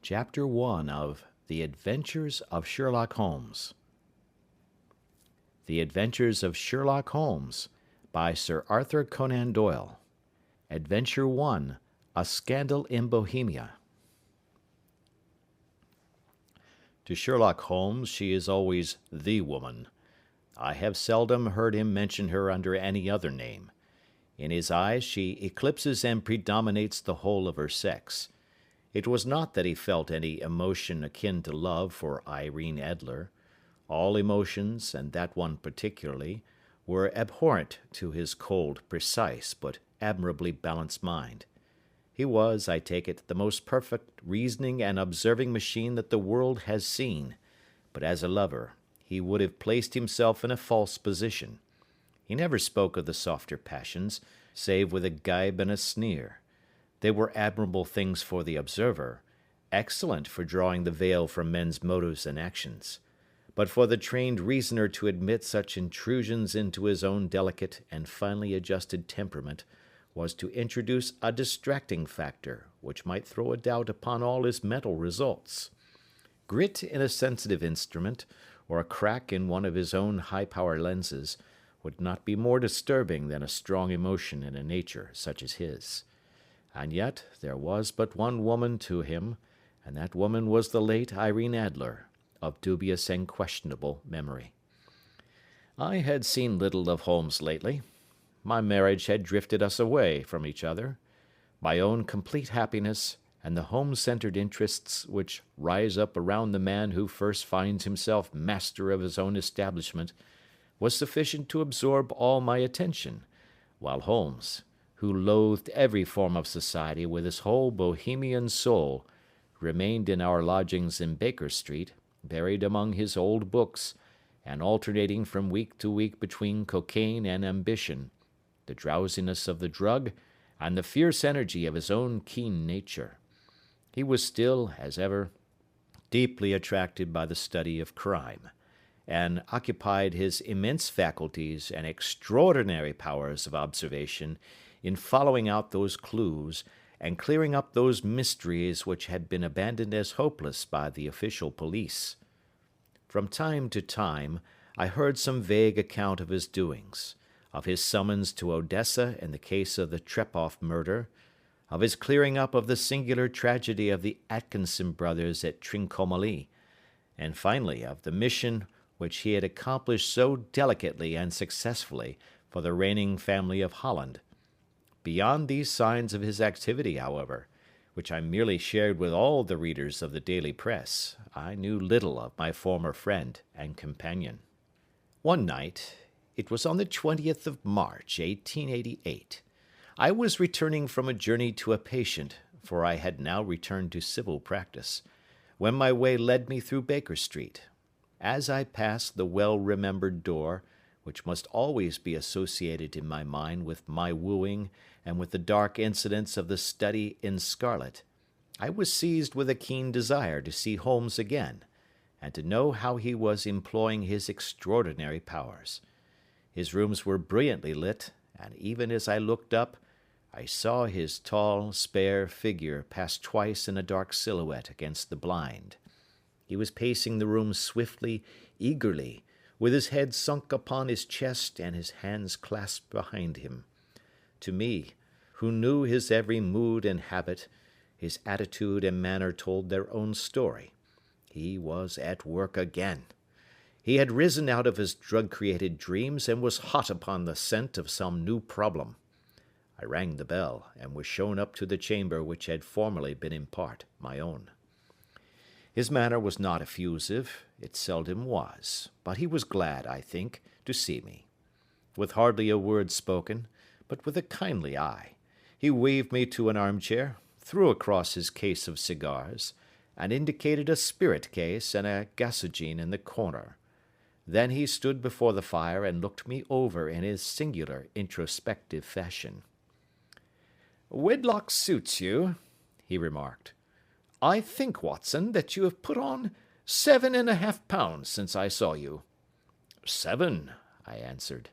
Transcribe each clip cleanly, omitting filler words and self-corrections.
Chapter 1 of The Adventures of Sherlock Holmes. The Adventures of Sherlock Holmes by Sir Arthur Conan Doyle. Adventure 1, A Scandal in Bohemia. To Sherlock Holmes she is always the woman. I have seldom heard him mention her under any other name. In his eyes she eclipses and predominates the whole of her sex. It was not that he felt any emotion akin to love for Irene Adler. All emotions, and that one particularly, were abhorrent to his cold, precise, but admirably balanced mind. He was, I take it, the most perfect reasoning and observing machine that the world has seen, but as a lover he would have placed himself in a false position. He never spoke of the softer passions, save with a gibe and a sneer. They were admirable things for the observer, excellent for drawing the veil from men's motives and actions. But for the trained reasoner to admit such intrusions into his own delicate and finely adjusted temperament was to introduce a distracting factor which might throw a doubt upon all his mental results. Grit in a sensitive instrument, or a crack in one of his own high-power lenses, would not be more disturbing than a strong emotion in a nature such as his. And yet there was but one woman to him, and that woman was the late Irene Adler, of dubious and questionable memory. I had seen little of Holmes lately. My marriage had drifted us away from each other. My own complete happiness, and the home-centered interests which rise up around the man who first finds himself master of his own establishment, was sufficient to absorb all my attention, while Holmes, who loathed every form of society with his whole Bohemian soul, remained in our lodgings in Baker Street, buried among his old books, and alternating from week to week between cocaine and ambition, the drowsiness of the drug, and the fierce energy of his own keen nature. He was still, as ever, deeply attracted by the study of crime, and occupied his immense faculties and extraordinary powers of observation in following out those clues and clearing up those mysteries which had been abandoned as hopeless by the official police. From time to time I heard some vague account of his doings, of his summons to Odessa in the case of the Trepoff murder, of his clearing up of the singular tragedy of the Atkinson brothers at Trincomalee, and finally of the mission which he had accomplished so delicately and successfully for the reigning family of Holland. Beyond these signs of his activity, however, which I merely shared with all the readers of the daily press, I knew little of my former friend and companion. One night, it was on the 20th of March, 1888, I was returning from a journey to a patient, for I had now returned to civil practice, when my way led me through Baker Street. As I passed the well-remembered door, which must always be associated in my mind with my wooing and with the dark incidents of the study in scarlet, I was seized with a keen desire to see Holmes again, and to know how he was employing his extraordinary powers. His rooms were brilliantly lit, and even as I looked up, I saw his tall, spare figure pass twice in a dark silhouette against the blind. He was pacing the room swiftly, eagerly, with his head sunk upon his chest and his hands clasped behind him. To me, who knew his every mood and habit, his attitude and manner told their own story. He was at work again. He had risen out of his drug-created dreams and was hot upon the scent of some new problem. I rang the bell, and was shown up to the chamber which had formerly been in part my own. His manner was not effusive, it seldom was, but he was glad, I think, to see me. With hardly a word spoken, but with a kindly eye, he waved me to an armchair, threw across his case of cigars, and indicated a spirit case and a gasogene in the corner. Then he stood before the fire and looked me over in his singular introspective fashion. "Wedlock suits you," he remarked. "I think, Watson, that you have put on 7½ pounds since I saw you." "7," I answered.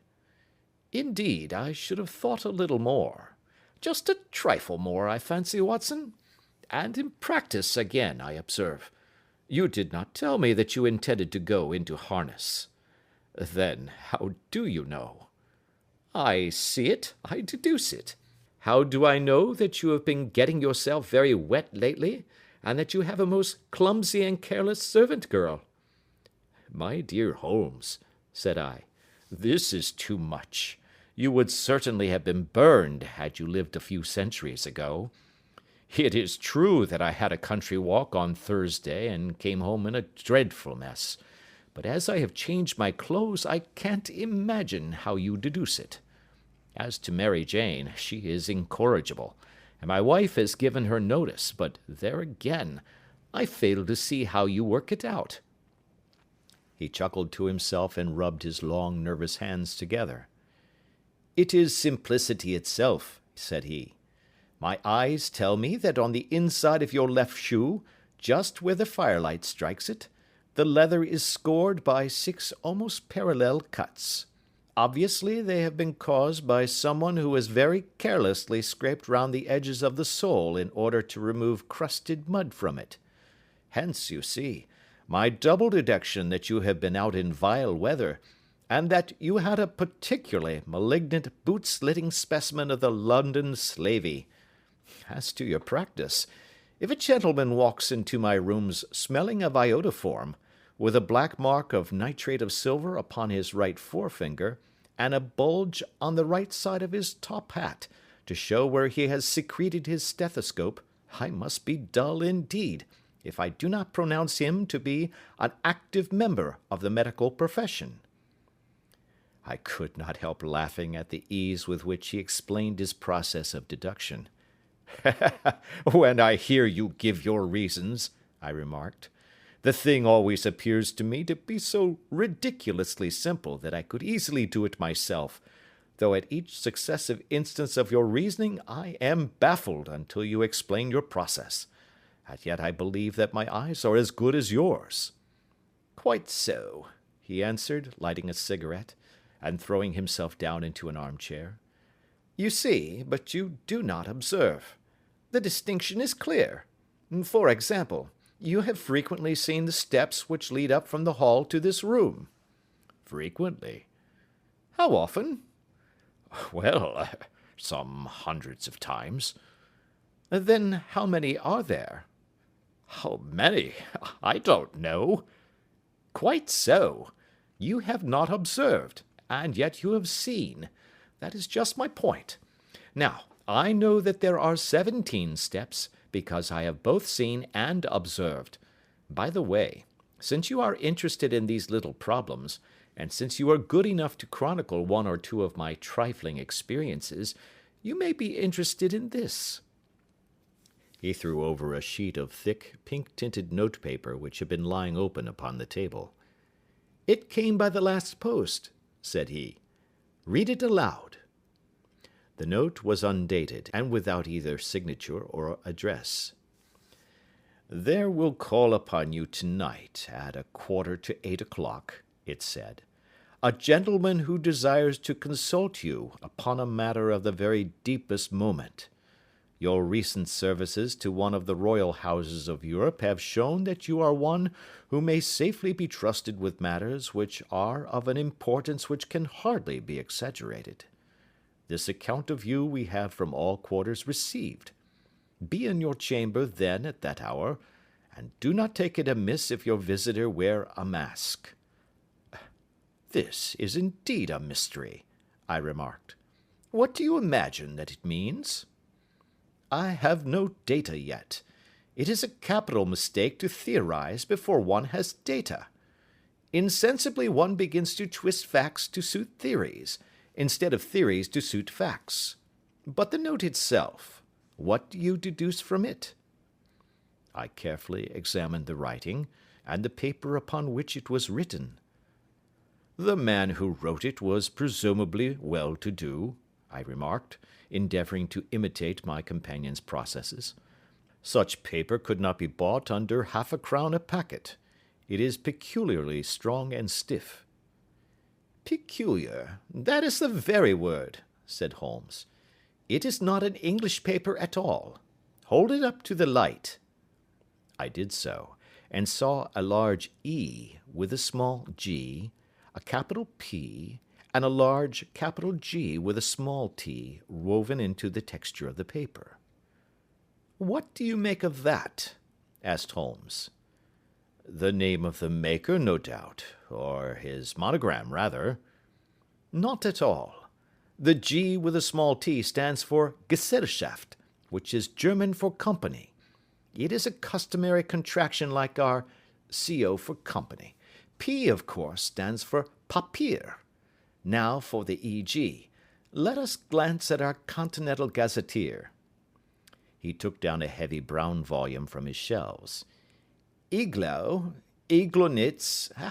"Indeed, I should have thought a little more. Just a trifle more, I fancy, Watson. and in practice again, I observe. You did not tell me that you intended to go into harness. Then how do you know? I see it, I deduce it. How do I know that you have been getting yourself very wet lately, and that you have a most clumsy and careless servant girl? My dear Holmes, said I, this is too much. You would certainly have been burned had you lived a few centuries ago. It is true that I had a country walk on Thursday and came home in a dreadful mess, but as I have changed my clothes, I can't imagine how you deduce it. As to Mary Jane, she is incorrigible, and my wife has given her notice, but there again, I fail to see how you work it out. He chuckled to himself and rubbed his long, nervous hands together. It is simplicity itself, said he. My eyes tell me that on the inside of your left shoe, just where the firelight strikes it, the leather is scored by 6 almost parallel cuts. Obviously, they have been caused by someone who has very carelessly scraped round the edges of the sole in order to remove crusted mud from it. Hence, you see, my double deduction that you have been out in vile weather, and that you had a particularly malignant boot-slitting specimen of the London slavey. As to your practice, if a gentleman walks into my rooms smelling of iodoform, with a black mark of nitrate of silver upon his right forefinger, and a bulge on the right side of his top hat, to show where he has secreted his stethoscope, I must be dull indeed, if I do not pronounce him to be an active member of the medical profession. I could not help laughing at the ease with which he explained his process of deduction. When I hear you give your reasons, I remarked, the thing always appears to me to be so ridiculously simple that I could easily do it myself, though at each successive instance of your reasoning I am baffled until you explain your process. And yet I believe that my eyes are as good as yours. Quite so, he answered, lighting a cigarette, and throwing himself down into an armchair. You see, but you do not observe. The distinction is clear. For example, you have frequently seen the steps which lead up from the hall to this room. Frequently. How often? Well, some hundreds of times. Then how many are there? How many? I don't know. Quite so. You have not observed, and yet you have seen. That is just my point. Now, I know that there are 17 steps, because I have both seen and observed. By the way, since you are interested in these little problems, and since you are good enough to chronicle one or two of my trifling experiences, you may be interested in this. He threw over a sheet of thick, pink-tinted notepaper which had been lying open upon the table. It came by the last post, said he. Read it aloud. The note was undated, and without either signature or address. There will call upon you tonight at 7:45, it said, a gentleman who desires to consult you upon a matter of the very deepest moment. Your recent services to one of the royal houses of Europe have shown that you are one who may safely be trusted with matters which are of an importance which can hardly be exaggerated. This account of you we have from all quarters received. Be in your chamber then at that hour, and do not take it amiss if your visitor wear a mask. This is indeed a mystery, I remarked. What do you imagine that it means? I have no data yet. It is a capital mistake to theorize before one has data. Insensibly one begins to twist facts to suit theories, instead of theories to suit facts. But the note itself, what do you deduce from it? I carefully examined the writing, and the paper upon which it was written. The man who wrote it was presumably well-to-do, I remarked, endeavouring to imitate my companion's processes. Such paper could not be bought under 1/2 crown a packet. It is peculiarly strong and stiff. Peculiar, that is the very word, said Holmes. It is not an English paper at all. Hold it up to the light." I did so, and saw a large E with a small g, a capital P, and a large capital G with a small t woven into the texture of the paper. "What do you make of that?" asked Holmes. "The name of the maker, no doubt, or his monogram, rather." "Not at all. The G with a small t stands for Gesellschaft, which is German for company. It is a customary contraction like our CO for company. P, of course, stands for Papier. Now for the EG. Let us glance at our Continental Gazetteer." He took down a heavy brown volume from his shelves. Iglonitz,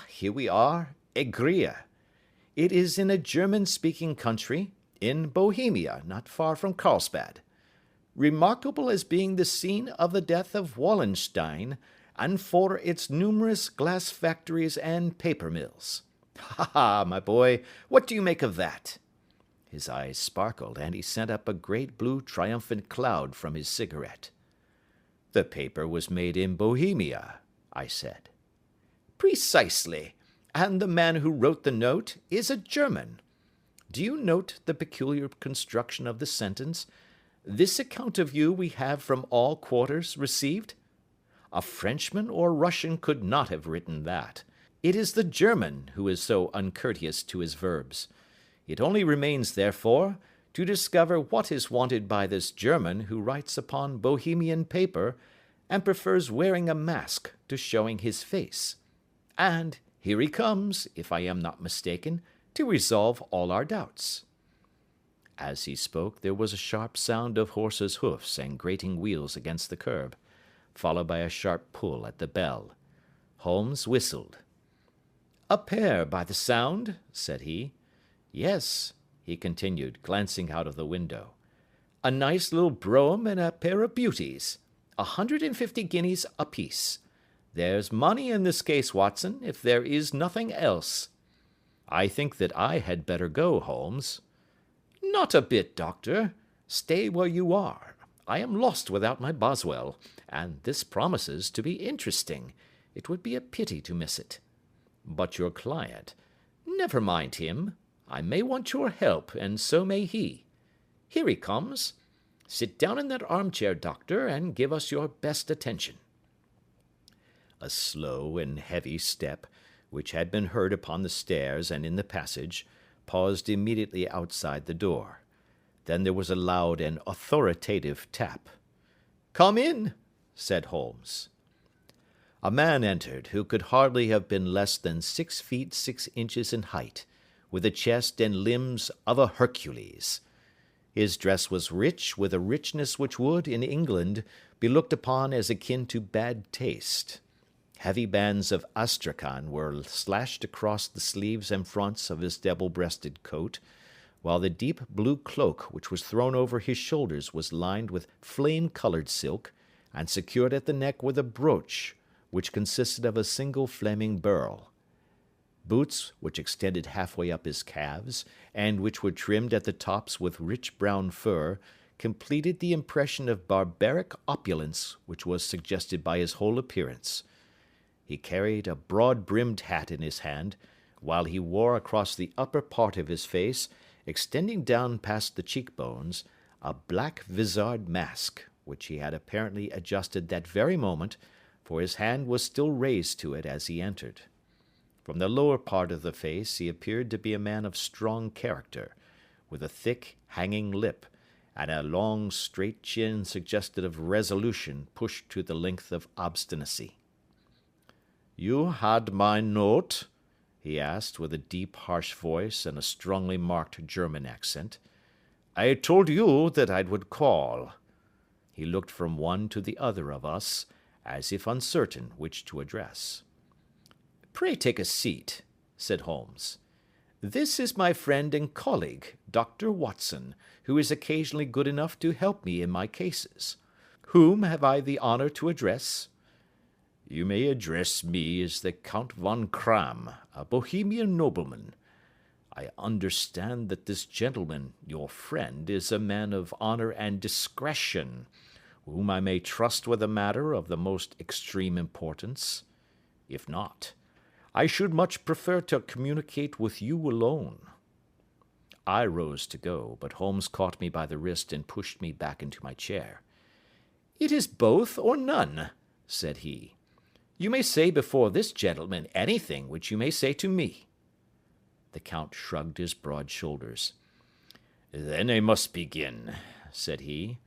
here we are, Egria. It is in a German-speaking country, in Bohemia, not far from Carlsbad. Remarkable as being the scene of the death of Wallenstein, and for its numerous glass factories and paper mills. Ha ha, my boy, what do you make of that? His eyes sparkled, and he sent up a great blue triumphant cloud from his cigarette. "The paper was made in Bohemia," I said. "Precisely, and the man who wrote the note is a German. Do you note the peculiar construction of the sentence? 'This account of you we have from all quarters received'? A Frenchman or Russian could not have written that. It is the German who is so uncourteous to his verbs. It only remains, therefore, to discover what is wanted by this German who writes upon Bohemian paper and prefers wearing a mask to showing his face. And here he comes, if I am not mistaken, to resolve all our doubts." As he spoke, there was a sharp sound of horses' hoofs and grating wheels against the curb, followed by a sharp pull at the bell. Holmes whistled. "A pair, by the sound," said he. "Yes," he continued, glancing out of the window. "A nice little brougham and a pair of beauties. 150 guineas apiece. There's money in this case, Watson, if there is nothing else." "I think that I had better go, Holmes." "Not a bit, Doctor. Stay where you are. I am lost without my Boswell, and this promises to be interesting. It would be a pity to miss it." "But your client—" "Never mind him. I may want your help, and so may he. Here he comes. Sit down in that armchair, Doctor, and give us your best attention." A slow and heavy step, which had been heard upon the stairs and in the passage, paused immediately outside the door. Then there was a loud and authoritative tap. "Come in," said Holmes. A man entered who could hardly have been less than 6 feet 6 inches in height, with the chest and limbs of a Hercules. His dress was rich, with a richness which would, in England, be looked upon as akin to bad taste. Heavy bands of astrakhan were slashed across the sleeves and fronts of his double-breasted coat, while the deep blue cloak which was thrown over his shoulders was lined with flame-coloured silk, and secured at the neck with a brooch, which consisted of a single flaming beryl. Boots, which extended halfway up his calves, and which were trimmed at the tops with rich brown fur, completed the impression of barbaric opulence which was suggested by his whole appearance. He carried a broad-brimmed hat in his hand, while he wore across the upper part of his face, extending down past the cheekbones, a black vizard mask, which he had apparently adjusted that very moment, for his hand was still raised to it as he entered. From the lower part of the face he appeared to be a man of strong character, with a thick, hanging lip, and a long, straight chin suggestive of resolution pushed to the length of obstinacy. "You had my note?" he asked, with a deep, harsh voice and a strongly marked German accent. "I told you that I would call." He looked from one to the other of us, as if uncertain which to address. "Pray take a seat," said Holmes. "This is my friend and colleague, Dr. Watson, who is occasionally good enough to help me in my cases. Whom have I the honour to address?" "You may address me as the Count von Kramm, a Bohemian nobleman. I understand that this gentleman, your friend, is a man of honour and discretion. whom I may trust with a matter of the most extreme importance? If not, I should much prefer to communicate with you alone." I rose to go, but Holmes caught me by the wrist and pushed me back into my chair. "It is both or none," said he. "You may say before this gentleman anything which you may say to me." The Count shrugged his broad shoulders. "Then I must begin," said he,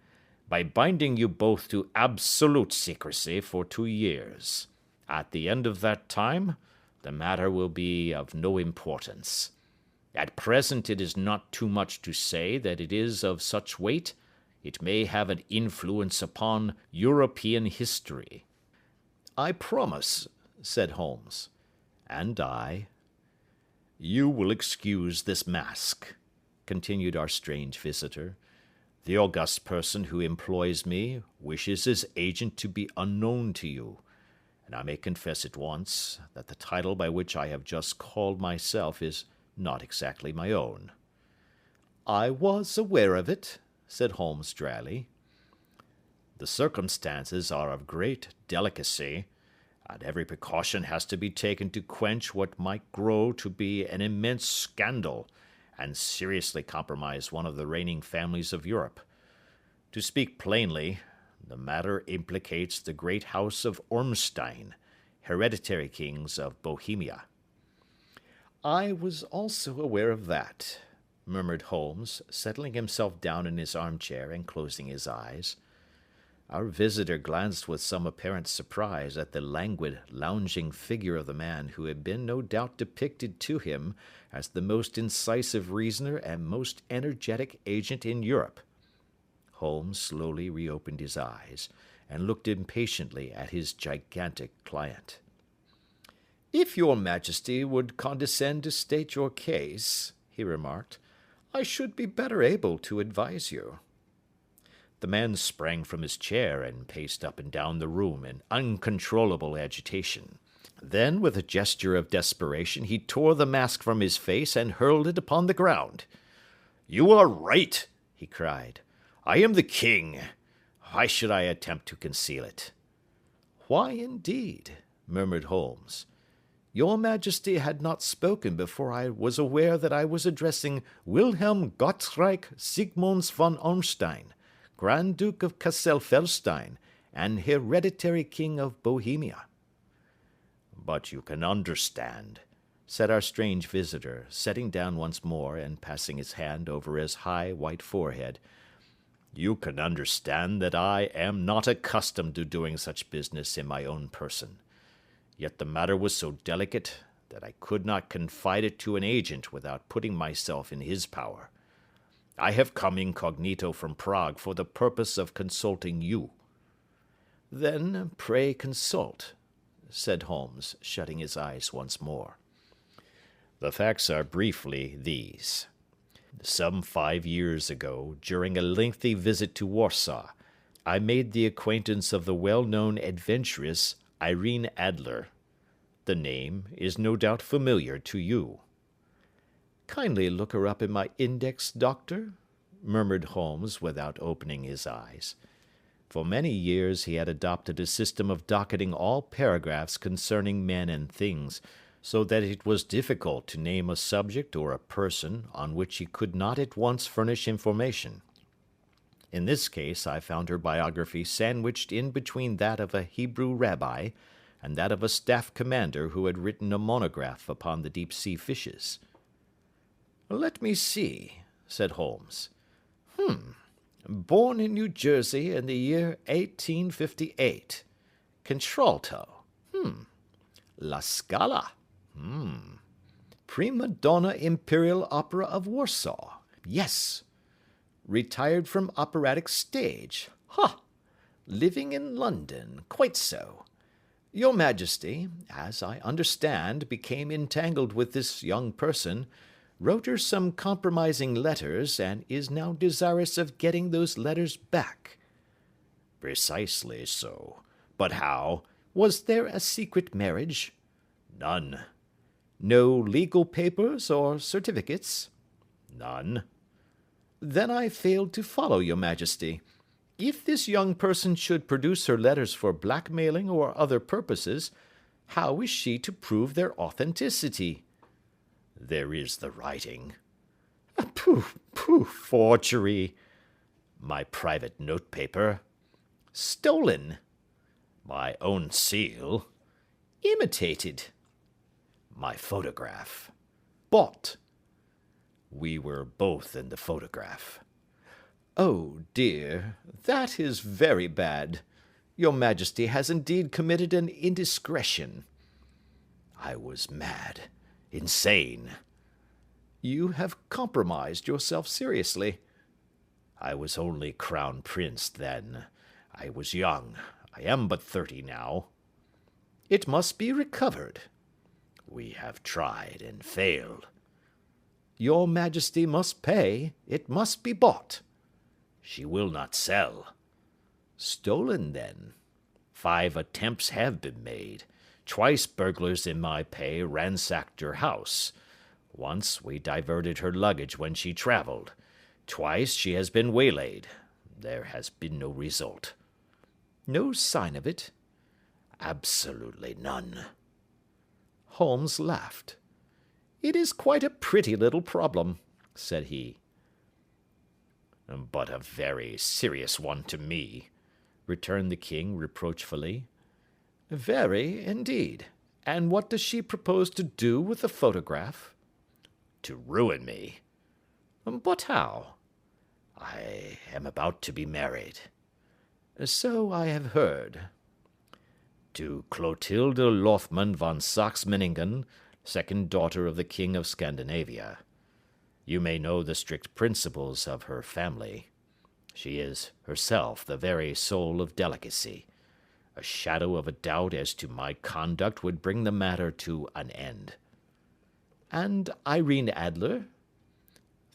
"by binding you both to absolute secrecy for 2 years. At the end of that time, the matter will be of no importance. At present it is not too much to say that it is of such weight it may have an influence upon European history." "I promise," said Holmes. "And I." "You will excuse this mask," continued our strange visitor. "The august person who employs me wishes his agent to be unknown to you, and I may confess at once that the title by which I have just called myself is not exactly my own." "I was aware of it," said Holmes dryly. "The circumstances are of great delicacy, and every precaution has to be taken to quench what might grow to be an immense scandal and seriously compromise one of the reigning families of Europe. To speak plainly, the matter implicates the great house of Ormstein, hereditary kings of Bohemia." "I was also aware of that," murmured Holmes, settling himself down in his armchair and closing his eyes. Our visitor glanced with some apparent surprise at the languid, lounging figure of the man who had been no doubt depicted to him as the most incisive reasoner and most energetic agent in Europe. Holmes slowly reopened his eyes and looked impatiently at his gigantic client. "If your Majesty would condescend to state your case," he remarked, "I should be better able to advise you." The man sprang from his chair and paced up and down the room in uncontrollable agitation. Then, with a gesture of desperation, he tore the mask from his face and hurled it upon the ground. "You are right," he cried. "I am the king. Why should I attempt to conceal it?" "Why, indeed?" murmured Holmes. "Your Majesty had not spoken before I was aware that I was addressing Wilhelm Gottschalk Sigmunds von Ormstein, Grand Duke of Cassel-Felstein, and hereditary King of Bohemia." "But you can understand," said our strange visitor, sitting down once more and passing his hand over his high white forehead, "you can understand that I am not accustomed to doing such business in my own person. Yet the matter was so delicate that I could not confide it to an agent without putting myself in his power. I have come incognito from Prague for the purpose of consulting you." "Then pray consult," said Holmes, shutting his eyes once more. "The facts are briefly these. Some 5 years ago, during a lengthy visit to Warsaw, I made the acquaintance of the well-known adventuress Irene Adler. The name is no doubt familiar to you." "Kindly look her up in my index, Doctor," murmured Holmes without opening his eyes. For many years he had adopted a system of docketing all paragraphs concerning men and things, so that it was difficult to name a subject or a person on which he could not at once furnish information. In this case I found her biography sandwiched in between that of a Hebrew rabbi and that of a staff commander who had written a monograph upon the deep-sea fishes. "Let me see," said Holmes. Born in New Jersey in the year 1858. Contralto. La Scala. Prima donna Imperial Opera of Warsaw. Yes. Retired from operatic stage. Ha! Living in London. Quite so. Your Majesty, as I understand, became entangled with this young person, wrote her some compromising letters, and is now desirous of getting those letters back." "Precisely so. But how? Was there a secret marriage?" "None." "No legal papers or certificates?" "None." "Then I failed to follow your Majesty. If this young person should produce her letters for blackmailing or other purposes, how is she to prove their authenticity? There is the writing. Pooh, pooh, forgery. My private notepaper. Stolen. My own seal. Imitated. My photograph. Bought. We were both in the photograph. Oh, dear, that is very bad. Your Majesty has indeed committed an indiscretion. I was mad, insane. You have compromised yourself seriously. I was only crown prince then. I was young. I am but 30 now. It must be recovered. We have tried and failed. Your Majesty must pay. It must be bought. She will not sell. Stolen, then. 5 attempts have been made. Twice burglars in my pay ransacked her house. Once we diverted her luggage when she traveled. Twice she has been waylaid. There has been no result. No sign of it? Absolutely none. Holmes laughed. It is quite a pretty little problem, said he. But a very serious one to me, returned the king reproachfully. Very, indeed. And what does she propose to do with the photograph? To ruin me. But how? I am about to be married. So I have heard. To Clotilde Lothman von Saxe-Meiningen, second daughter of the King of Scandinavia. You may know the strict principles of her family. She is herself the very soul of delicacy. A shadow of a doubt as to my conduct would bring the matter to an end. And Irene Adler?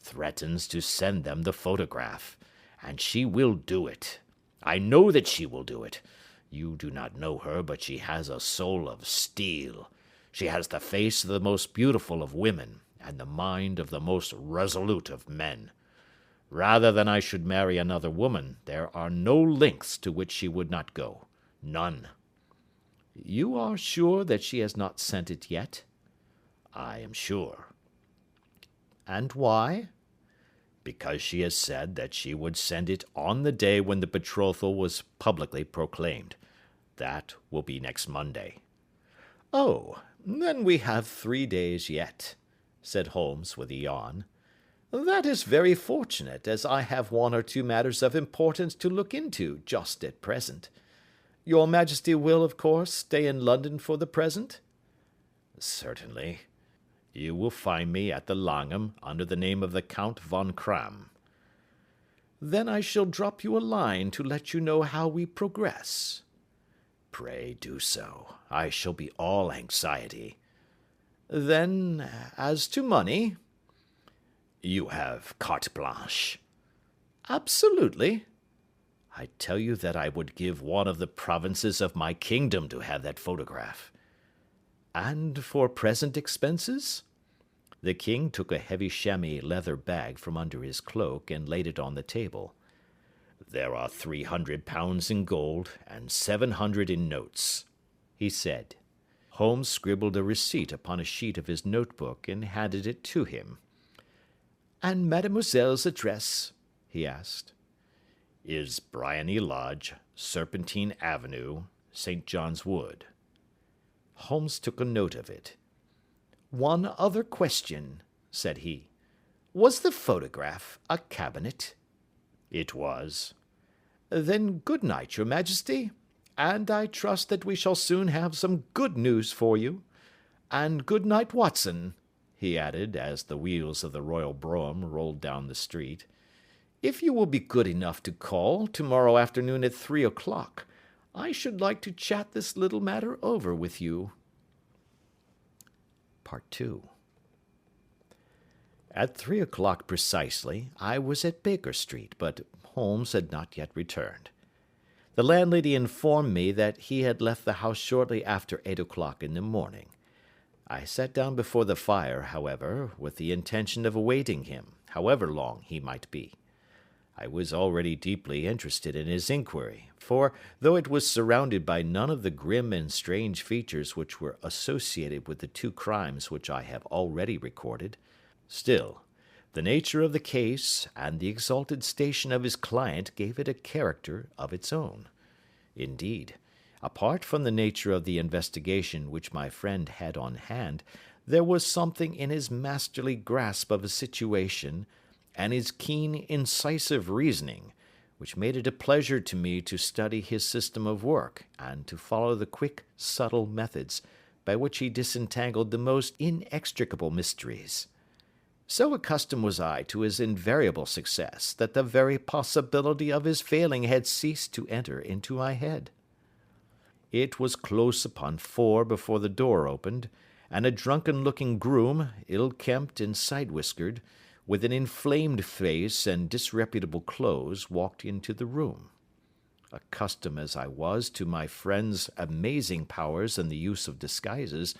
Threatens to send them the photograph, and she will do it. I know that she will do it. You do not know her, but she has a soul of steel. She has the face of the most beautiful of women, and the mind of the most resolute of men. Rather than I should marry another woman, there are no lengths to which she would not go. None. You are sure that she has not sent it yet? I am sure. And why? Because she has said that she would send it on the day when the betrothal was publicly proclaimed. That will be next Monday. Oh, then we have 3 days yet, said Holmes with a yawn. That is very fortunate, as I have 1 or 2 matters of importance to look into just at present. Your Majesty will, of course, stay in London for the present? Certainly. You will find me at the Langham under the name of the Count von Kram. Then I shall drop you a line to let you know how we progress. Pray do so. I shall be all anxiety. Then, as to money? You have carte blanche. Absolutely. I tell you that I would give 1 of the provinces of my kingdom to have that photograph. And for present expenses? The king took a heavy chamois leather bag from under his cloak and laid it on the table. There are 300 pounds in gold and 700 in notes, he said. Holmes scribbled a receipt upon a sheet of his notebook and handed it to him. And mademoiselle's address? He asked. Is Briony Lodge, Serpentine Avenue, St. John's Wood. Holmes took a note of it. 1 other question, said he. Was the photograph a cabinet? It was. Then good night, Your Majesty, and I trust that we shall soon have some good news for you. And good night, Watson, he added, as the wheels of the royal brougham rolled down the street. If you will be good enough to call tomorrow afternoon at 3 o'clock, I should like to chat this little matter over with you. Part 2. At 3 o'clock precisely, I was at Baker Street, but Holmes had not yet returned. The landlady informed me that he had left the house shortly after 8 o'clock in the morning. I sat down before the fire, however, with the intention of awaiting him, however long he might be. I was already deeply interested in his inquiry, for, though it was surrounded by none of the grim and strange features which were associated with the two crimes which I have already recorded, still, the nature of the case and the exalted station of his client gave it a character of its own. Indeed, apart from the nature of the investigation which my friend had on hand, there was something in his masterly grasp of a situation, and his keen, incisive reasoning, which made it a pleasure to me to study his system of work, and to follow the quick, subtle methods by which he disentangled the most inextricable mysteries. So accustomed was I to his invariable success that the very possibility of his failing had ceased to enter into my head. It was close upon 4 before the door opened, and a drunken-looking groom, ill-kempt and side-whiskered, with an inflamed face and disreputable clothes, walked into the room. Accustomed as I was to my friend's amazing powers in the use of disguises,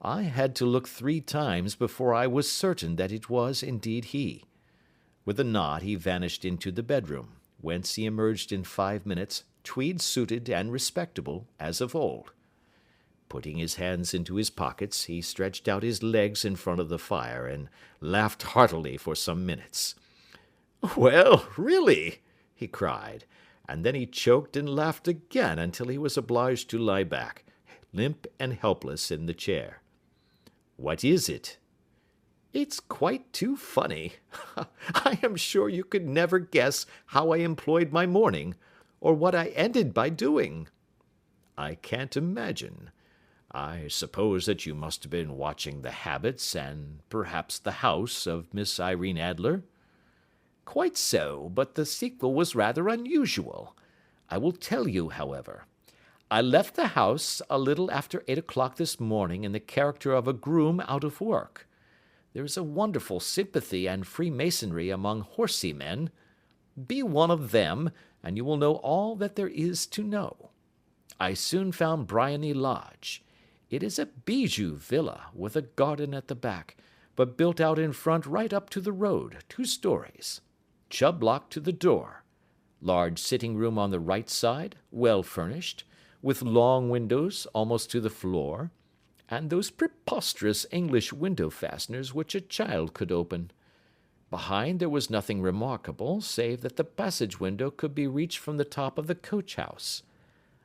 I had to look 3 times before I was certain that it was indeed he. With a nod he vanished into the bedroom, whence he emerged in 5 minutes, tweed-suited and respectable as of old. Putting his hands into his pockets, he stretched out his legs in front of the fire, and laughed heartily for some minutes. "Well, really," he cried, and then he choked and laughed again until he was obliged to lie back, limp and helpless, in the chair. "What is it?" "It's quite too funny. I am sure you could never guess how I employed my morning, or what I ended by doing." "I can't imagine. I suppose that you must have been watching the habits and perhaps the house of Miss Irene Adler?" "Quite so, but the sequel was rather unusual. I will tell you, however. I left the house a little after 8 o'clock this morning in the character of a groom out of work. There is a wonderful sympathy and freemasonry among horsey men. Be one of them, and you will know all that there is to know. I soon found Briony Lodge. It is a bijou villa, with a garden at the back, but built out in front right up to the road, 2 stories. Chubb lock to the door. Large sitting room on the right side, well furnished, with long windows almost to the floor, and those preposterous English window fasteners which a child could open. Behind there was nothing remarkable, save that the passage window could be reached from the top of the coach-house.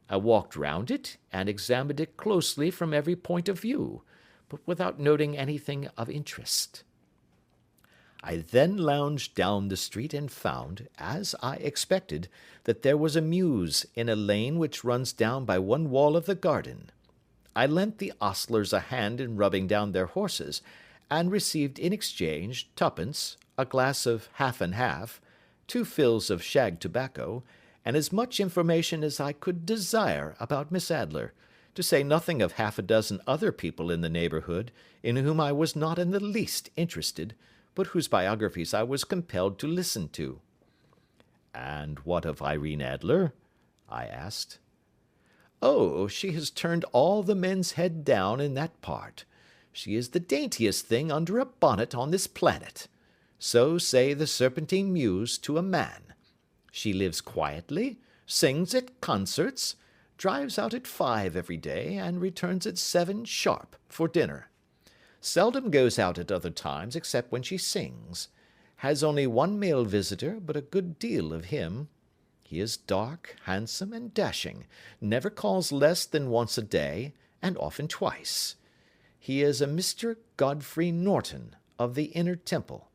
I walked round it, and examined it closely from every point of view, but without noting anything of interest. I then lounged down the street and found, as I expected, that there was a mews in a lane which runs down by one wall of the garden. I lent the ostlers a hand in rubbing down their horses, and received in exchange 2d, a glass of half and half, 2 fills of shag tobacco, and as much information as I could desire about Miss Adler, to say nothing of half a dozen other people in the neighbourhood, in whom I was not in the least interested, but whose biographies I was compelled to listen to. "And what of Irene Adler?" I asked. "Oh, she has turned all the men's head down in that part. She is the daintiest thing under a bonnet on this planet. So say the Serpentine Mews to a man. She lives quietly, sings at concerts, drives out at 5 every day, and returns at 7 sharp for dinner. Seldom goes out at other times except when she sings. Has only 1 male visitor, but a good deal of him. He is dark, handsome, and dashing, never calls less than once a day, and often twice. He is a Mr. Godfrey Norton, of the Inner Temple.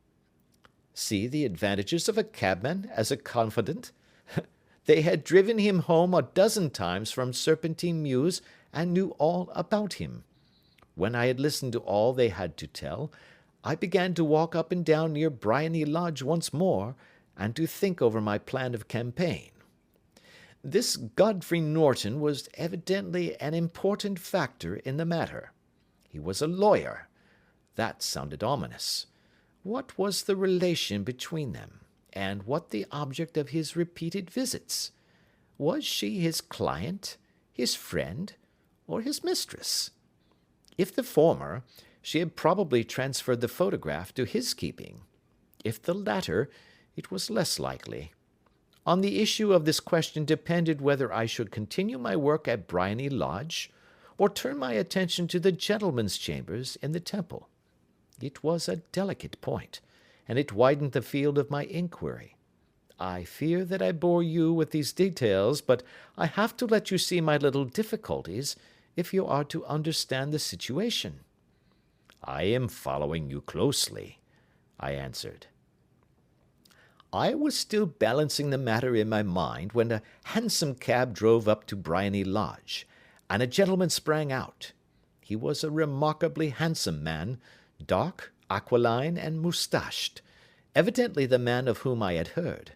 See the advantages of a cabman as a confidant. They had driven him home a dozen times from Serpentine Mews, and knew all about him. When I had listened to all they had to tell, I began to walk up and down near Briony Lodge once more, and to think over my plan of campaign. This Godfrey Norton was evidently an important factor in the matter. He was a lawyer. That sounded ominous. What was the relation between them, and what the object of his repeated visits? Was she his client, his friend, or his mistress? If the former, she had probably transferred the photograph to his keeping. If the latter, it was less likely. On the issue of this question depended whether I should continue my work at Briony Lodge, or turn my attention to the gentlemen's chambers in the Temple. It was a delicate point, and it widened the field of my inquiry. I fear that I bore you with these details, but I have to let you see my little difficulties if you are to understand the situation. I am following you closely, I answered. I was still balancing the matter in my mind when a hansom cab drove up to Briony Lodge, and a gentleman sprang out. He was a remarkably handsome man, dark, aquiline, and moustached, evidently the man of whom I had heard.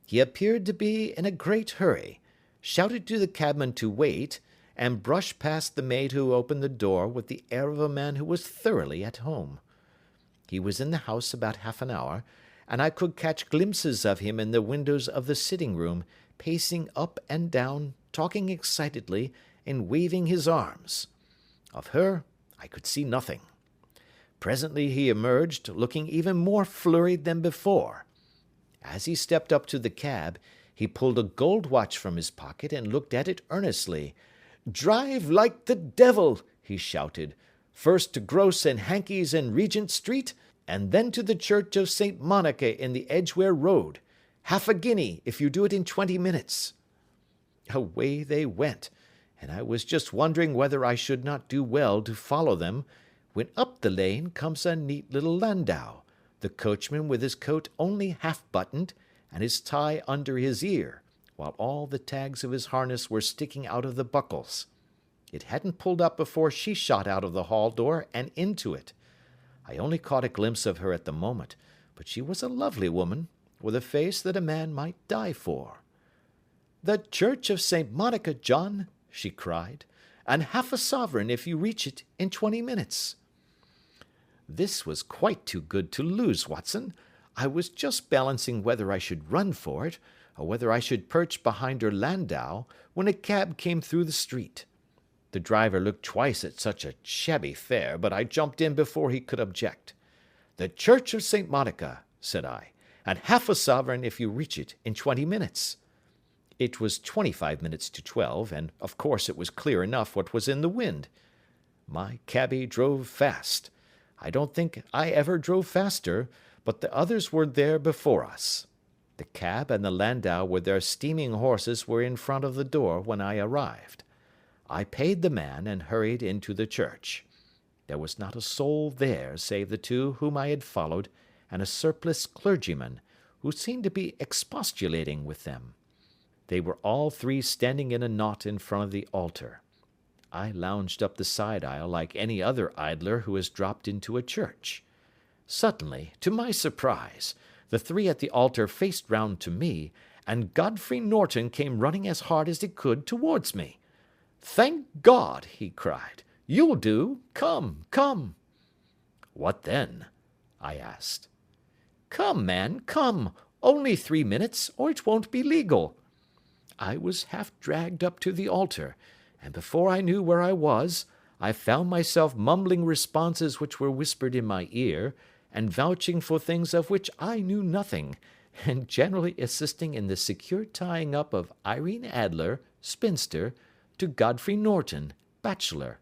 He appeared to be in a great hurry, shouted to the cabman to wait, and brushed past the maid who opened the door with the air of a man who was thoroughly at home. He was in the house about half an hour, and I could catch glimpses of him in the windows of the sitting-room, pacing up and down, talking excitedly, and waving his arms. Of her I could see nothing. Presently he emerged, looking even more flurried than before. As he stepped up to the cab, he pulled a gold watch from his pocket and looked at it earnestly. "Drive like the devil!" he shouted. "First to Gross and Hankey's in Regent Street, and then to the Church of St. Monica in the Edgware Road. Half a guinea if you do it in 20 minutes. Away they went, and I was just wondering whether I should not do well to follow them, when up the lane comes a neat little landau, the coachman with his coat only half buttoned, and his tie under his ear, while all the tags of his harness were sticking out of the buckles. It hadn't pulled up before she shot out of the hall door and into it. I only caught a glimpse of her at the moment, but she was a lovely woman, with a face that a man might die for. "The Church of St. Monica, John," she cried, "and half a sovereign if you reach it in 20 minutes. This was quite too good to lose, Watson. I was just balancing whether I should run for it, or whether I should perch behind her landau, when a cab came through the street. The driver looked twice at such a shabby fare, but I jumped in before he could object. "The Church of St. Monica," said I, "and half a sovereign if you reach it in 20 minutes. It was 25 minutes to 12, and of course it was clear enough what was in the wind. My cabby drove fast. I don't think I ever drove faster, but the others were there before us. The cab and the landau with their steaming horses were in front of the door when I arrived. I paid the man and hurried into the church. There was not a soul there save the two whom I had followed and a surpliced clergyman, who seemed to be expostulating with them. They were all three standing in a knot in front of the altar. I lounged up the side aisle like any other idler who has dropped into a church. Suddenly, to my surprise, the three at the altar faced round to me, and Godfrey Norton came running as hard as he could towards me. "Thank God!" he cried. "You'll do. Come, come." "What then?" I asked. "Come, man, come. Only 3 minutes, or it won't be legal." I was half dragged up to the altar, and before I knew where I was, I found myself mumbling responses which were whispered in my ear, and vouching for things of which I knew nothing, and generally assisting in the secure tying up of Irene Adler, spinster, to Godfrey Norton, bachelor.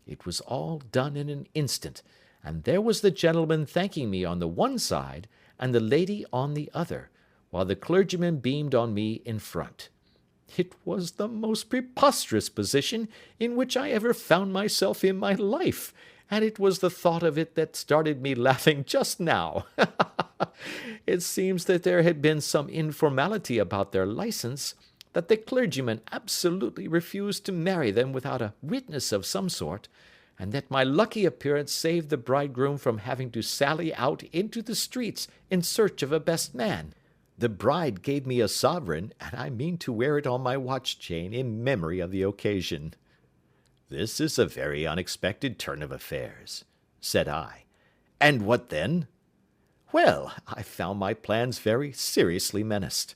It was all done in an instant, and there was the gentleman thanking me on the one side, and the lady on the other, while the clergyman beamed on me in front. It was the most preposterous position in which I ever found myself in my life, and it was the thought of it that started me laughing just now. It seems that there had been some informality about their license, that the clergyman absolutely refused to marry them without a witness of some sort, and that my lucky appearance saved the bridegroom from having to sally out into the streets in search of a best man. The bride gave me a sovereign, and I mean to wear it on my watch chain in memory of the occasion. "This is a very unexpected turn of affairs," said I. "And what then?" "Well, I found my plans very seriously menaced.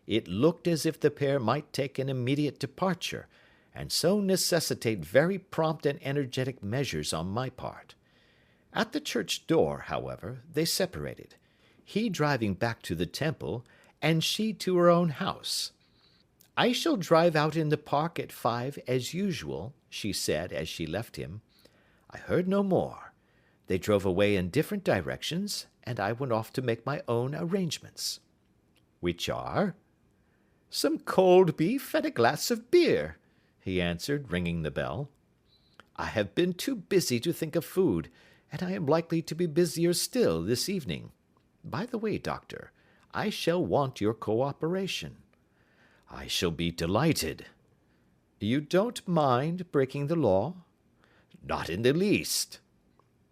It looked as if the pair might take an immediate departure, and so necessitate very prompt and energetic measures on my part. At the church door, however, they separated, he driving back to the Temple, and she to her own house. "I shall drive out in the park at 5 as usual," she said as she left him. I heard no more. They drove away in different directions, and I went off to make my own arrangements. "Which are?" "Some cold beef and a glass of beer," he answered, ringing the bell. "I have been too busy to think of food, and I am likely to be busier still this evening. By the way, Doctor, I shall want your cooperation." "I shall be delighted." "You don't mind breaking the law?" "Not in the least."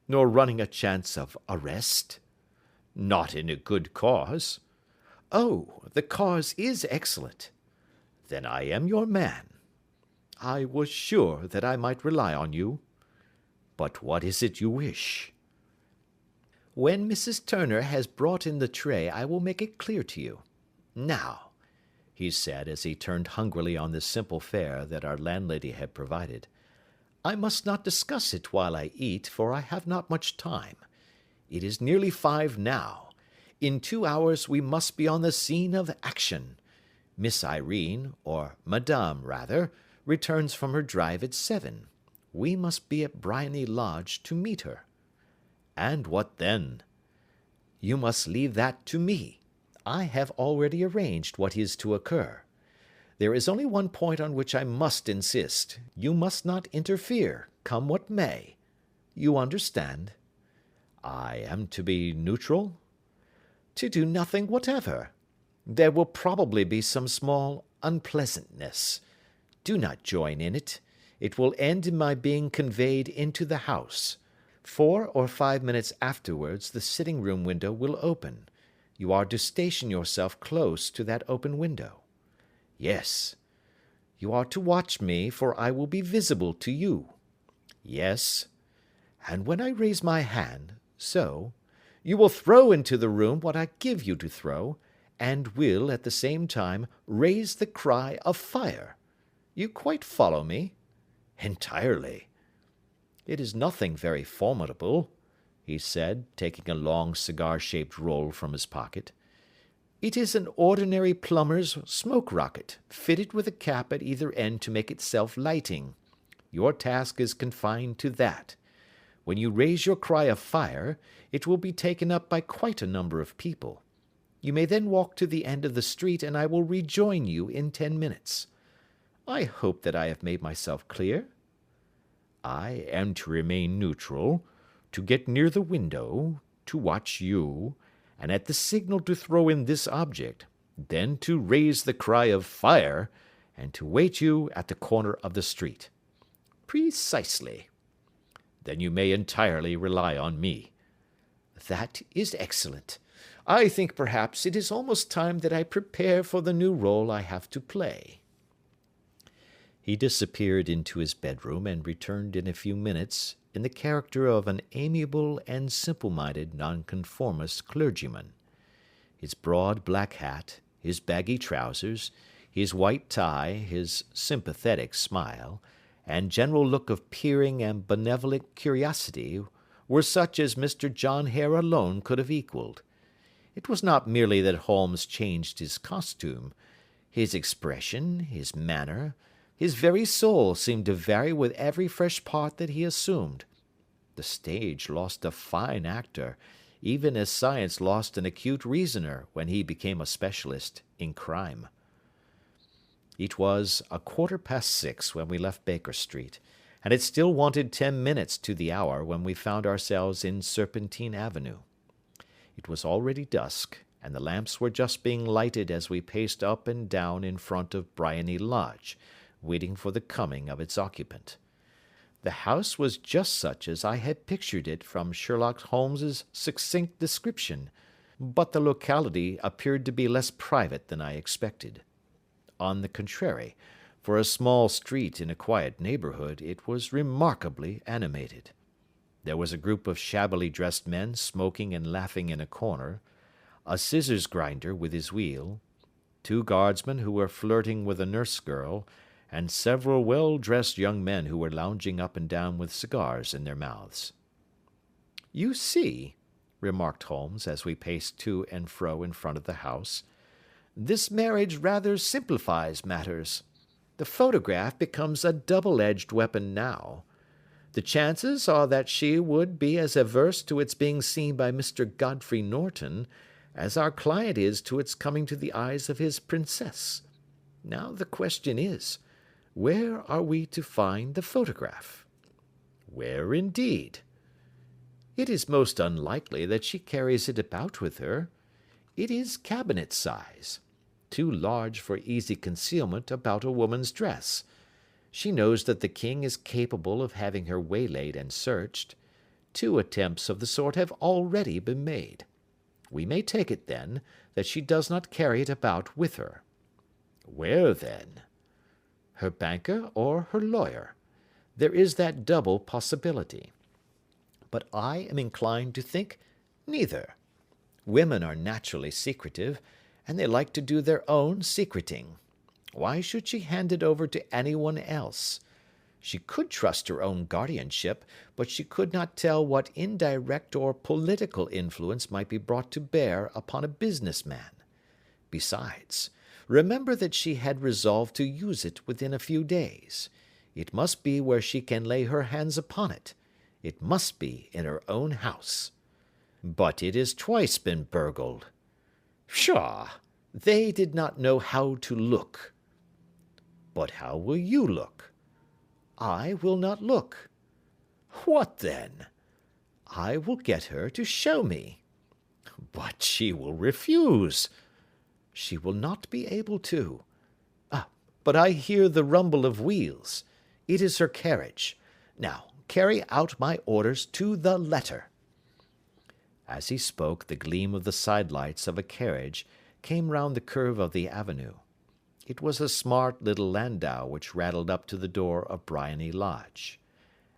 "Nor running a chance of arrest?" "Not in a good cause." "Oh, the cause is excellent." "Then I am your man." "I was sure that I might rely on you." "But what is it you wish?" "When Mrs. Turner has brought in the tray I will make it clear to you. Now," he said, as he turned hungrily on the simple fare that our landlady had provided, "I must not discuss it while I eat, for I have not much time. It is nearly 5 now. In 2 hours we must be on the scene of action. Miss Irene, or Madame rather, returns from her drive at 7. We must be at Briony Lodge to meet her." "And what then?" "You must leave that to me. I have already arranged what is to occur. There is only one point on which I must insist. You must not interfere, come what may. You understand?" "I am to be neutral?" "To do nothing whatever. There will probably be some small unpleasantness. Do not join in it. It will end in my being conveyed into the house. 4 or 5 minutes afterwards the sitting-room window will open. You are to station yourself close to that open window." "Yes." "You are to watch me, for I will be visible to you." "Yes." "And when I raise my hand, so, you will throw into the room what I give you to throw, and will, at the same time, raise the cry of fire. You quite follow me?" "Entirely." "It is nothing very formidable," he said, taking a long cigar-shaped roll from his pocket. "It is an ordinary plumber's smoke rocket, fitted with a cap at either end to make it self-lighting. Your task is confined to that. When you raise your cry of fire, it will be taken up by quite a number of people. You may then walk to the end of the street, and I will rejoin you in 10 minutes. I hope that I have made myself clear?" "I am to remain neutral, to get near the window, to watch you, and at the signal to throw in this object, then to raise the cry of fire, and to wait you at the corner of the street." "Precisely." "Then you may entirely rely on me." "That is excellent. I think perhaps it is almost time that I prepare for the new role I have to play." He disappeared into his bedroom, and returned in a few minutes in the character of an amiable and simple-minded nonconformist clergyman. His broad black hat, his baggy trousers, his white tie, his sympathetic smile, and general look of peering and benevolent curiosity were such as Mr. John Hare alone could have equalled. It was not merely that Holmes changed his costume. His expression, his manner, his very soul seemed to vary with every fresh part that he assumed. The stage lost a fine actor, even as science lost an acute reasoner when he became a specialist in crime. It was 6:15 when we left Baker Street, and it still wanted 10 minutes to the hour when we found ourselves in Serpentine Avenue. It was already dusk, and the lamps were just being lighted as we paced up and down in front of Briony Lodge, waiting for the coming of its occupant. The house was just such as I had pictured it from Sherlock Holmes's succinct description, but the locality appeared to be less private than I expected. On the contrary, for a small street in a quiet neighbourhood, it was remarkably animated. There was a group of shabbily dressed men smoking and laughing in a corner, a scissors grinder with his wheel, 2 guardsmen who were flirting with a nurse girl, and several well-dressed young men who were lounging up and down with cigars in their mouths. "You see," remarked Holmes, as we paced to and fro in front of the house, This marriage rather simplifies matters. The photograph becomes a double-edged weapon now. The chances are that she would be as averse to its being seen by Mr. Godfrey Norton as our client is to its coming to the eyes of his princess. Now the question is, where are we to find the photograph? Where indeed? It is most unlikely that she carries it about with her. It is cabinet size, too large for easy concealment about a woman's dress. She knows that the king is capable of having her waylaid and searched. 2 attempts of the sort have already been made. We may take it, then, that she does not carry it about with her. Where, then? Her banker or her lawyer. There is that double possibility. But I am inclined to think neither. Women are naturally secretive, and they like to do their own secreting. Why should she hand it over to anyone else? She could trust her own guardianship, but she could not tell what indirect or political influence might be brought to bear upon a businessman. Besides, remember that she had resolved to use it within a few days. It must be where she can lay her hands upon it. It must be in her own house. But it has twice been burgled. Pshaw! They did not know how to look. But how will you look? I will not look. What then? I will get her to show me. But she will refuse. She will not be able to. But I hear the rumble of wheels. It is her carriage. Now, carry out my orders to the letter. As he spoke, the gleam of the sidelights of a carriage came round the curve of the avenue. It was a smart little landau which rattled up to the door of Briony Lodge.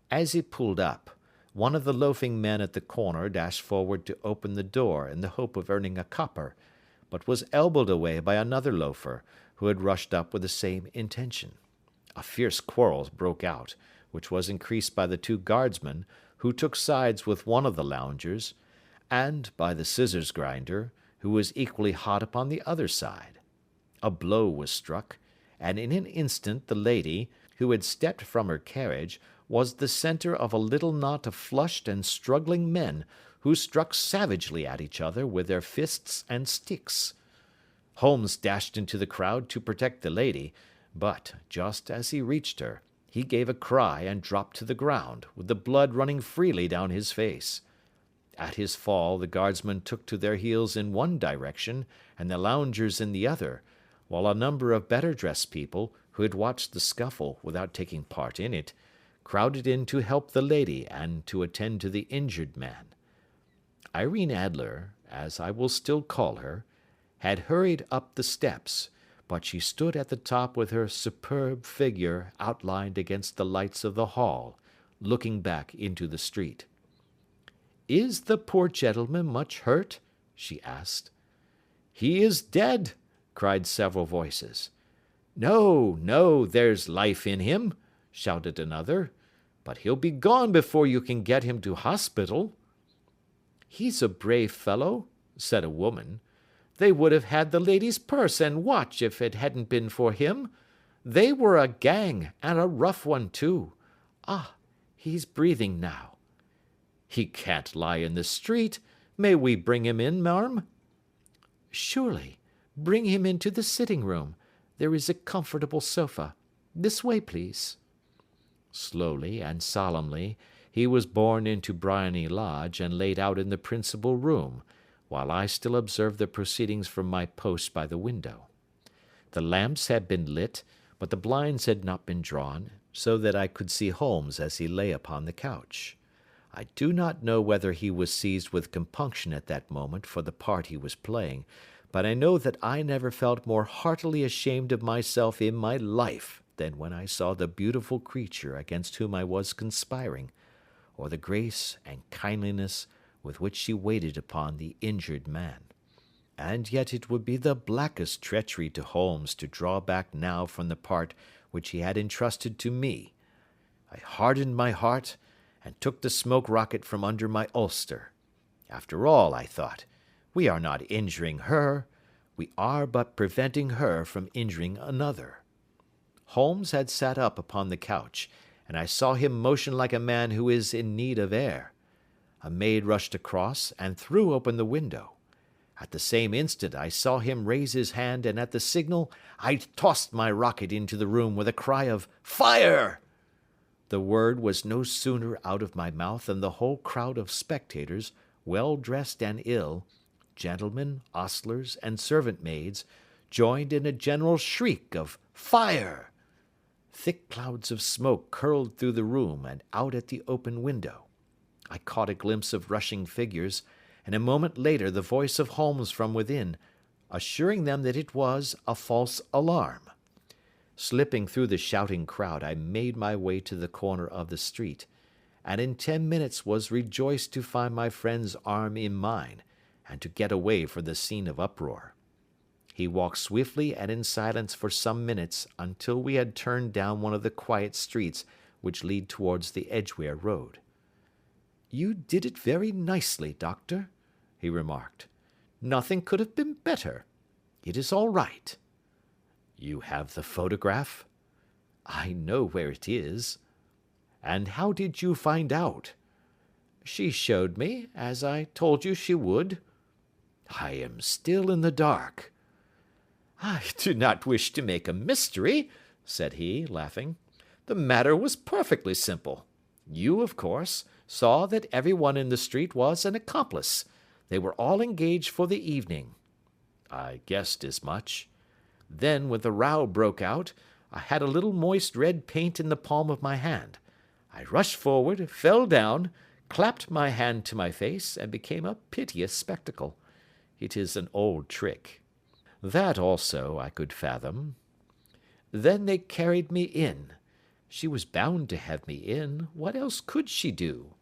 As he pulled up, one of the loafing men at the corner dashed forward to open the door in the hope of earning a copper, but was elbowed away by another loafer, who had rushed up with the same intention. A fierce quarrel broke out, which was increased by the 2 guardsmen, who took sides with one of the loungers, and by the scissors grinder, who was equally hot upon the other side. A blow was struck, and in an instant the lady, who had stepped from her carriage, was the centre of a little knot of flushed and struggling men, who struck savagely at each other with their fists and sticks. Holmes dashed into the crowd to protect the lady, but, just as he reached her, he gave a cry and dropped to the ground, with the blood running freely down his face. At his fall the guardsmen took to their heels in one direction, and the loungers in the other, while a number of better-dressed people, who had watched the scuffle without taking part in it, crowded in to help the lady and to attend to the injured man. Irene Adler, as I will still call her, had hurried up the steps, but she stood at the top with her superb figure outlined against the lights of the hall, looking back into the street. "Is the poor gentleman much hurt?" she asked. "He is dead," cried several voices. "No, no, there's life in him," shouted another, "but he'll be gone before you can get him to hospital." "He's a brave fellow," said a woman. "They would have had the lady's purse and watch if it hadn't been for him. They were a gang, and a rough one too. Ah, he's breathing now." "He can't lie in the street. May we bring him in, marm?" "Surely. Bring him into the sitting-room. There is a comfortable sofa. This way, please." Slowly and solemnly he was borne into Briony Lodge and laid out in the principal room, while I still observed the proceedings from my post by the window. The lamps had been lit, but the blinds had not been drawn, so that I could see Holmes as he lay upon the couch. I do not know whether he was seized with compunction at that moment for the part he was playing, but I know that I never felt more heartily ashamed of myself in my life than when I saw the beautiful creature against whom I was conspiring, or the grace and kindliness with which she waited upon the injured man. And yet it would be the blackest treachery to Holmes to draw back now from the part which he had entrusted to me. I hardened my heart, and took the smoke rocket from under my ulster. After all, I thought, we are not injuring her. We are but preventing her from injuring another." Holmes had sat up upon the couch, and I saw him motion like a man who is in need of air. A maid rushed across and threw open the window. At the same instant I saw him raise his hand, and at the signal I tossed my rocket into the room with a cry of "Fire!" The word was no sooner out of my mouth than the whole crowd of spectators, well dressed and ill, gentlemen, ostlers, and servant maids, joined in a general shriek of "Fire!" Thick clouds of smoke curled through the room and out at the open window. I caught a glimpse of rushing figures, and a moment later the voice of Holmes from within, assuring them that it was a false alarm. Slipping through the shouting crowd, I made my way to the corner of the street, and in 10 minutes was rejoiced to find my friend's arm in mine, and to get away from the scene of uproar. He walked swiftly and in silence for some minutes until we had turned down one of the quiet streets which lead towards the Edgware Road. "You did it very nicely, Doctor," he remarked. "Nothing could have been better. It is all right." "You have the photograph?" "I know where it is." "And how did you find out?" "She showed me, as I told you she would." "I am still in the dark." "I do not wish to make a mystery," said he, laughing. "The matter was perfectly simple. You, of course, saw that everyone in the street was an accomplice. They were all engaged for the evening." "I guessed as much." "Then, when the row broke out, I had a little moist red paint in the palm of my hand. I rushed forward, fell down, clapped my hand to my face, and became a piteous spectacle. It is an old trick." "That also I could fathom." "Then they carried me in. She was bound to have me in. What else could she do?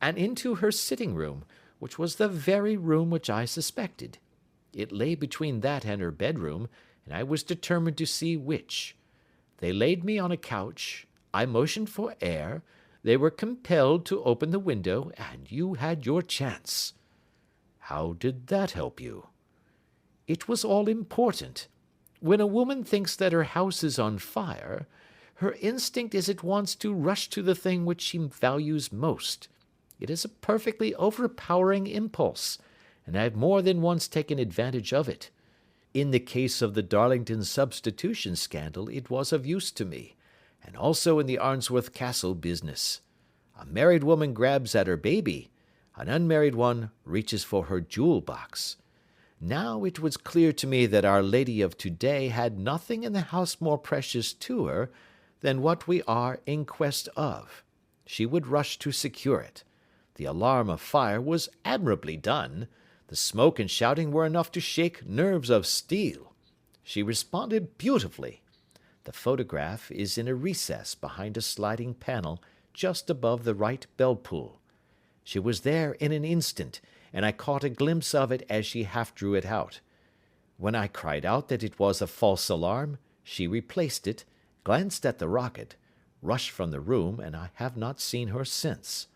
And into her sitting room, which was the very room which I suspected. It lay between that and her bedroom, and I was determined to see which. They laid me on a couch. I motioned for air. They were compelled to open the window, and you had your chance." "How did that help you?" "It was all important. When a woman thinks that her house is on fire, her instinct is at once to rush to the thing which she values most. It is a perfectly overpowering impulse, and I have more than once taken advantage of it. In the case of the Darlington substitution scandal it was of use to me, and also in the Arnsworth Castle business. A married woman grabs at her baby, an unmarried one reaches for her jewel box. Now it was clear to me that Our Lady of today had nothing in the house more precious to her than what we are in quest of. She would rush to secure it. The alarm of fire was admirably done. The smoke and shouting were enough to shake nerves of steel. She responded beautifully. The photograph is in a recess behind a sliding panel just above the right bell-pull. She was there in an instant, and I caught a glimpse of it as she half drew it out. When I cried out that it was a false alarm, she replaced it, glanced at the rocket, rushed from the room, and I have not seen her since.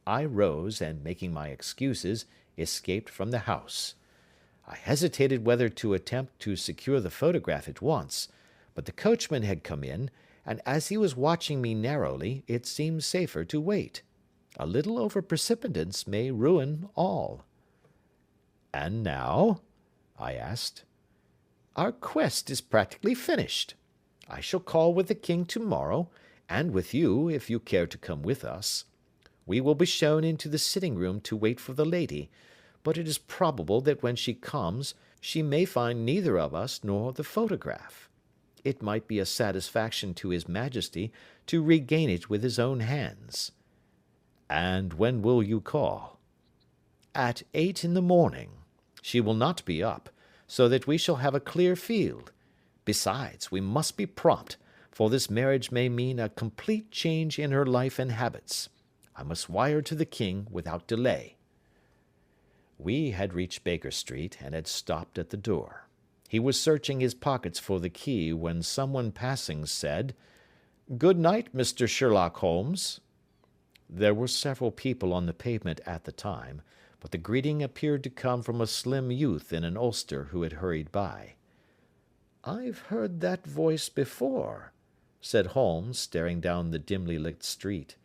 I rose, and making my excuses, escaped from the house. I hesitated whether to attempt to secure the photograph at once, but the coachman had come in, and as he was watching me narrowly, it seemed safer to wait. A little over-precipitance may ruin all. "And now?" I asked. "Our quest is practically finished. I shall call with the king tomorrow, and with you, if you care to come with us. We will be shown into the sitting-room to wait for the lady, but it is probable that when she comes, she may find neither of us nor the photograph. It might be a satisfaction to his majesty to regain it with his own hands." "And when will you call?" "At 8 in the morning. She will not be up, so that we shall have a clear field. Besides, we must be prompt, for this marriage may mean a complete change in her life and habits. I must wire to the king without delay." We had reached Baker Street, and had stopped at the door. He was searching his pockets for the key when someone passing said, "Good night, Mr. Sherlock Holmes." There were several people on the pavement at the time, but the greeting appeared to come from a slim youth in an ulster who had hurried by. "I've heard that voice before," said Holmes, staring down the dimly lit street.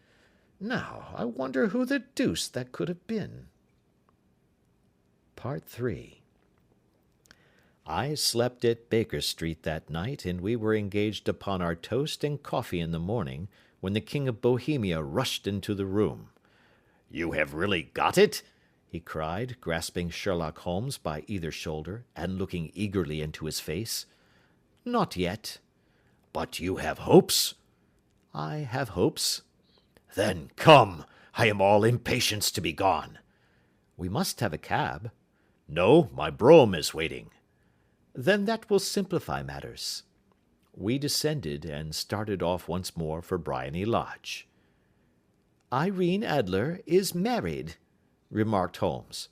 "Now, I wonder who the deuce that could have been." Part 3. I slept at Baker Street that night, and we were engaged upon our toast and coffee in the morning, when the King of Bohemia rushed into the room. "You have really got it?" he cried, grasping Sherlock Holmes by either shoulder, and looking eagerly into his face. "Not yet." "But you have hopes?" "I have hopes." "Then come, I am all impatience to be gone." "We must have a cab." "No, my brougham is waiting." "Then that will simplify matters." We descended, and started off once more for Briony Lodge. "Irene Adler is married," remarked Holmes.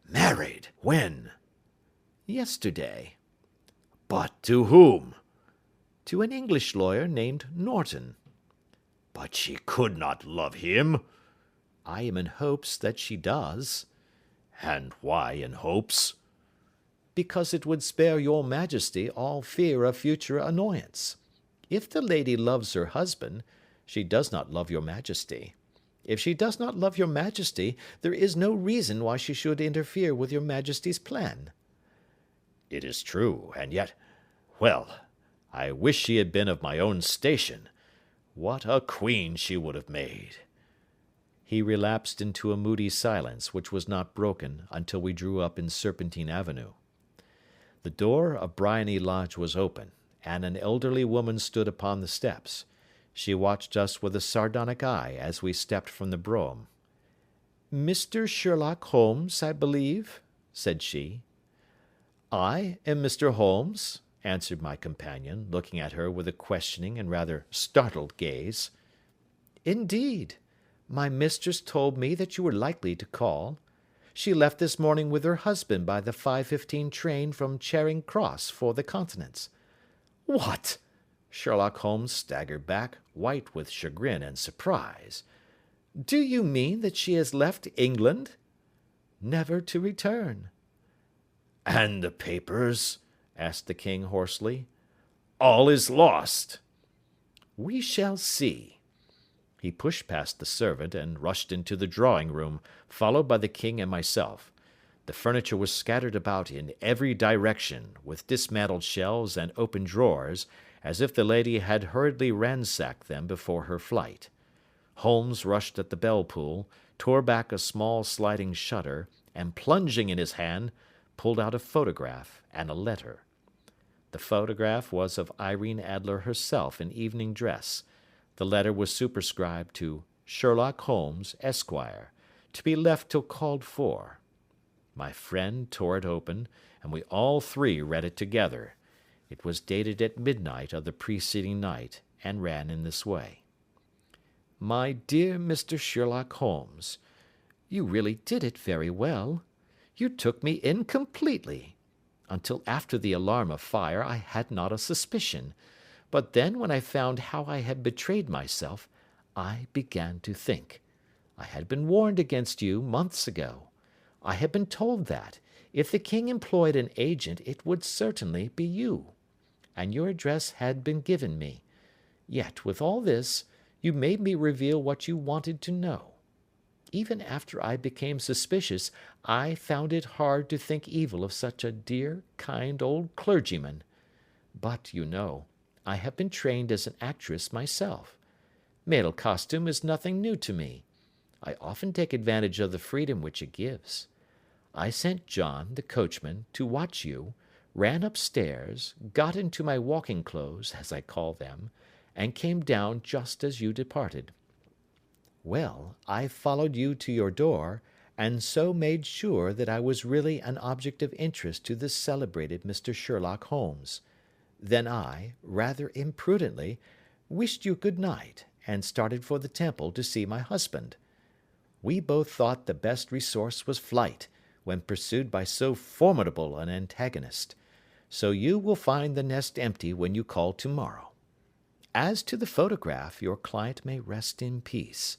"Married? When?" "Yesterday." "But to whom?" "To an English lawyer named Norton." "But she could not love him." "I am in hopes that she does." "And why in hopes?" "Because it would spare your majesty all fear of future annoyance. If the lady loves her husband, she does not love your majesty. If she does not love your majesty, there is no reason why she should interfere with your majesty's plan." "It is true, and yet, well, I wish she had been of my own station. What a queen she would have made." He relapsed into a moody silence, which was not broken until we drew up in Serpentine Avenue. The door of Briony Lodge was open, and an elderly woman stood upon the steps. She watched us with a sardonic eye as we stepped from the brougham. "Mr. Sherlock Holmes, I believe?" said she. "I am Mr. Holmes," answered my companion, looking at her with a questioning and rather startled gaze. "Indeed! My mistress told me that you were likely to call. She left this morning with her husband by the 5:15 train from Charing Cross for the Continent." "What!" Sherlock Holmes staggered back, white with chagrin and surprise. "Do you mean that she has left England?" "Never to return." "And the papers?" asked the king hoarsely. "All is lost." "We shall see." He pushed past the servant and rushed into the drawing-room, followed by the king and myself. The furniture was scattered about in every direction, with dismantled shelves and open drawers, as if the lady had hurriedly ransacked them before her flight. Holmes rushed at the bell-pull, tore back a small sliding shutter, and plunging in his hand, pulled out a photograph and a letter. The photograph was of Irene Adler herself in evening dress. The letter was superscribed to Sherlock Holmes, Esquire, to be left till called for. My friend tore it open, and we all three read it together. It was dated at midnight of the preceding night, and ran in this way: "My dear Mr. Sherlock Holmes, you really did it very well. You took me in completely. Until after the alarm of fire I had not a suspicion, but then when I found how I had betrayed myself, I began to think. I had been warned against you months ago. I had been told that, if the king employed an agent, it would certainly be you. And your address had been given me. Yet, with all this, you made me reveal what you wanted to know. Even after I became suspicious, I found it hard to think evil of such a dear, kind old clergyman. But, you know, I have been trained as an actress myself. Male costume is nothing new to me. I often take advantage of the freedom which it gives. I sent John, the coachman, to watch you, ran upstairs, got into my walking clothes, as I call them, and came down just as you departed. Well, I followed you to your door, and so made sure that I was really an object of interest to the celebrated Mr. Sherlock Holmes. Then I, rather imprudently, wished you good night, and started for the Temple to see my husband. We both thought the best resource was flight, when pursued by so formidable an antagonist. So you will find the nest empty when you call tomorrow. As to the photograph, your client may rest in peace.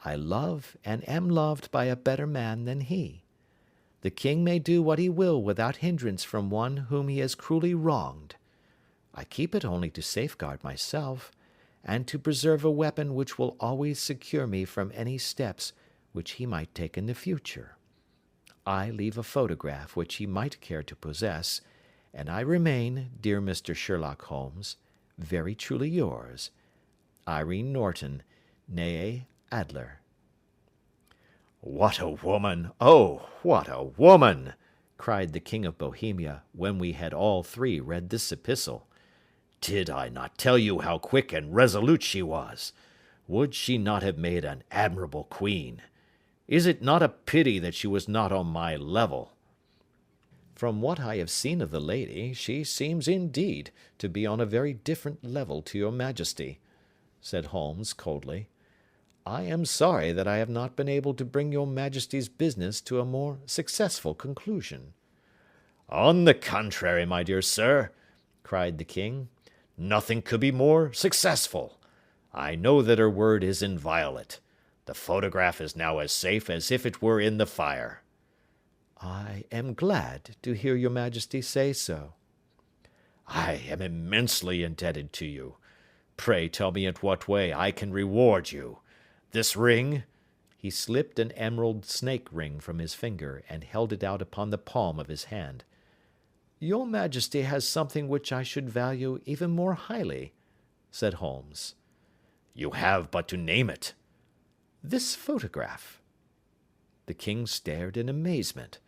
I love and am loved by a better man than he. The king may do what he will without hindrance from one whom he has cruelly wronged. I keep it only to safeguard myself, and to preserve a weapon which will always secure me from any steps which he might take in the future. I leave a photograph which he might care to possess, and I remain, dear Mr. Sherlock Holmes, very truly yours, Irene Norton, née Adler. What a woman! Oh, what a woman! Cried the King of Bohemia, when we had all three read this epistle. Did I not tell you how quick and resolute she was? Would she not have made an admirable queen? Is it not a pity that she was not on my level? From what I have seen of the lady, she seems indeed to be on a very different level to your Majesty, said Holmes coldly. I am sorry that I have not been able to bring your Majesty's business to a more successful conclusion. On the contrary, my dear sir, cried the king, nothing could be more successful. I know that her word is inviolate. The photograph is now as safe as if it were in the fire. I am glad to hear your Majesty say so. I am immensely indebted to you. Pray tell me in what way I can reward you. This ring—" He slipped an emerald snake ring from his finger and held it out upon the palm of his hand. Your Majesty has something which I should value even more highly, said Holmes. You have but to name it. This photograph. The king stared in amazement.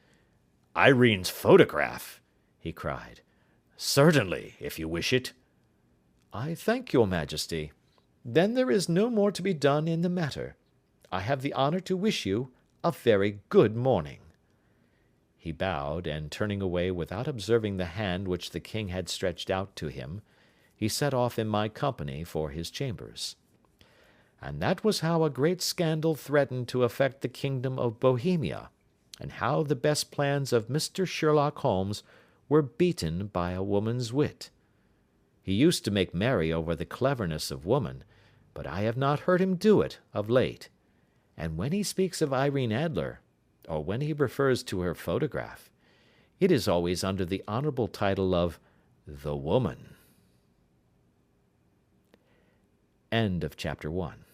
Irene's photograph, he cried. Certainly, if you wish it. I thank your Majesty. Then there is no more to be done in the matter. I have the honor to wish you a very good morning. He bowed, and turning away without observing the hand which the king had stretched out to him, he set off in my company for his chambers. And that was how a great scandal threatened to affect the kingdom of Bohemia, and how the best plans of Mr. Sherlock Holmes were beaten by a woman's wit. He used to make merry over the cleverness of woman, but I have not heard him do it of late, and when he speaks of Irene Adler, or when he refers to her photograph, it is always under the honorable title of the woman. End of chapter 1.